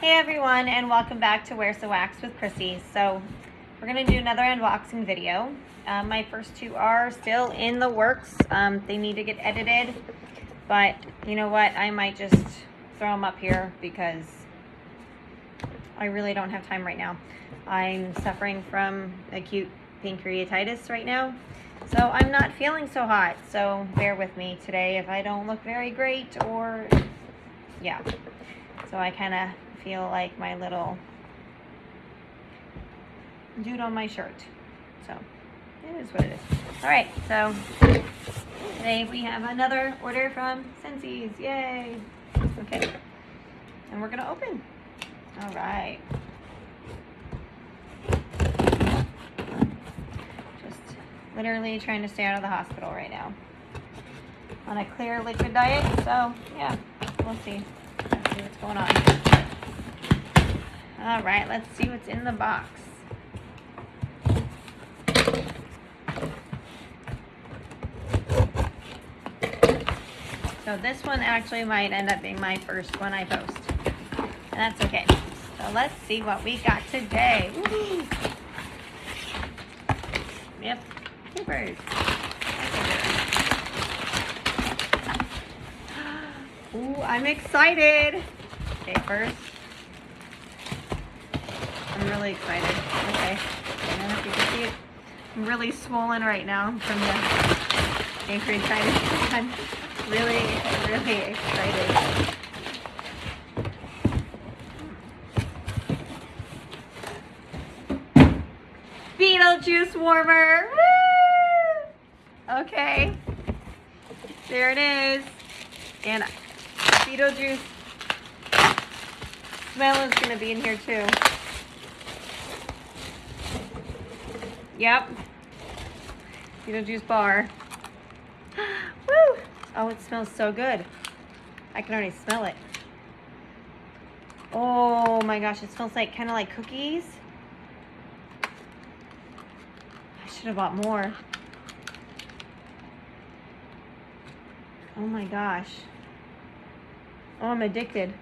Hey everyone, and welcome back to Where's the Wax with Chrissy. So we're going to do another unboxing video. My first two are still in the works. They need to get edited, but you know what? I might just throw them up here because I really don't have time right now. I'm suffering from acute pancreatitis right now, so I'm not feeling so hot. So bear with me today if I don't look very great, or yeah. So I kind of feel like my little dude on my shirt. So it is what it is. All right, so today we have another order from Scentsy. Yay! Okay, and we're gonna open. All right. Just literally trying to stay out of the hospital right now on a clear liquid diet. So yeah, we'll see. Let's see what's going on. All right, let's see what's in the box. So this one actually might end up being my first one I post. And that's okay. So let's see what we got today. Woo-hoo. Yep, papers. Ooh, I'm excited. Okay, first. I'm really excited. Okay. I don't know if you can see it. I'm really swollen right now from the pancreatitis. I'm really, really excited. Beetlejuice warmer. Woo! Okay. There it is. And Beetlejuice smell is going to be in here too. Yep. Beetlejuice bar. Woo! Oh, it smells so good. I can already smell it. Oh my gosh, it smells like kind of like cookies. I should have bought more. Oh my gosh. Oh, I'm addicted.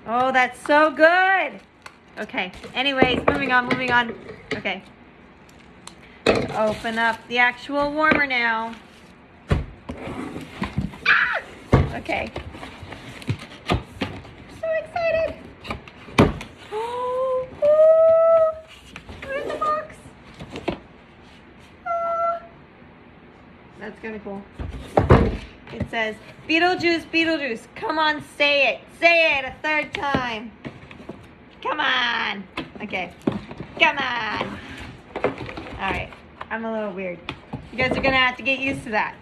Oh, that's so good. Okay. Anyways, moving on. Okay. Open up the actual warmer now. Ah! Okay. So excited. Oh, where's the box? Oh. That's kind of cool. It says, Beetlejuice, Beetlejuice. Come on, say it. Say it a third time. Come on. Okay. Come on. All right. I'm a little weird. You guys are going to have to get used to that.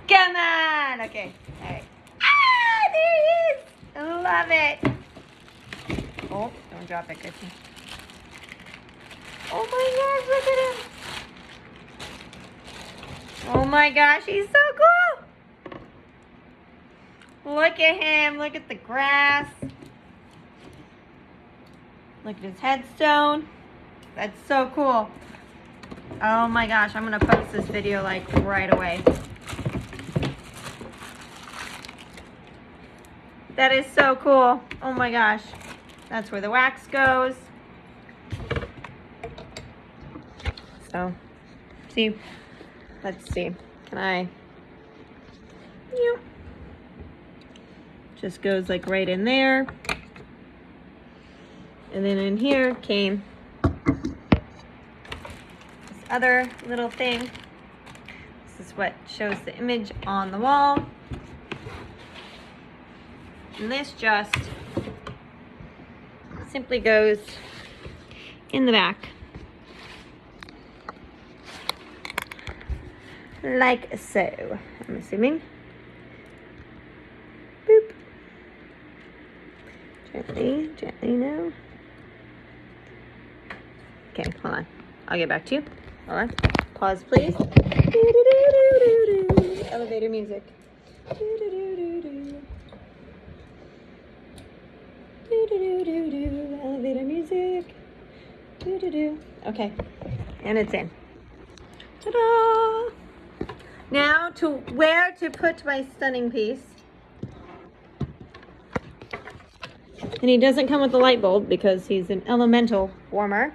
Come on. Okay. All right. Ah, there he is. I love it. Oh, don't drop it, Chrissy. Oh my gosh, look at him. Oh my gosh, he's so cool. Look at him. Look at the grass. Look at his headstone. That's so cool. Oh my gosh, I'm going to post this video like right away. That is so cool. Oh my gosh. That's where the wax goes. So, see. Let's see. Can I? Yeah. Just goes like right in there. And then in here came other little thing. This is what shows the image on the wall. And this just simply goes in the back. Like so, I'm assuming. Boop. Gently, gently now. Okay, hold on. I'll get back to you. Hold on. Pause, please. Elevator music. Elevator music. Okay, and it's in. Ta-da! Now to where to put my stunning piece. And he doesn't come with a light bulb because he's an elemental warmer.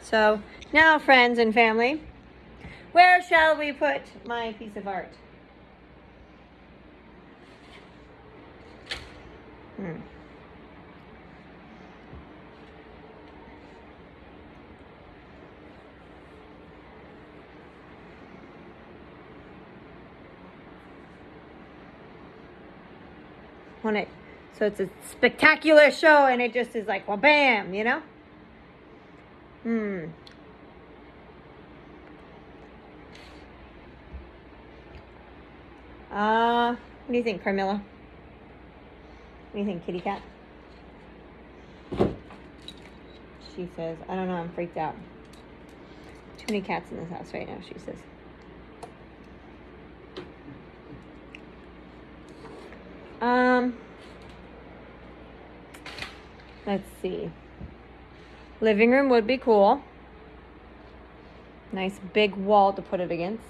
So now, friends and family, where shall we put my piece of art? Want it so it's a spectacular show, and it just is like, well, bam, you know? What do you think, Carmilla? What do you think, kitty cat? She says, I don't know, I'm freaked out. Too many cats in this house right now, she says. Let's see. Living room would be cool. Nice big wall to put it against.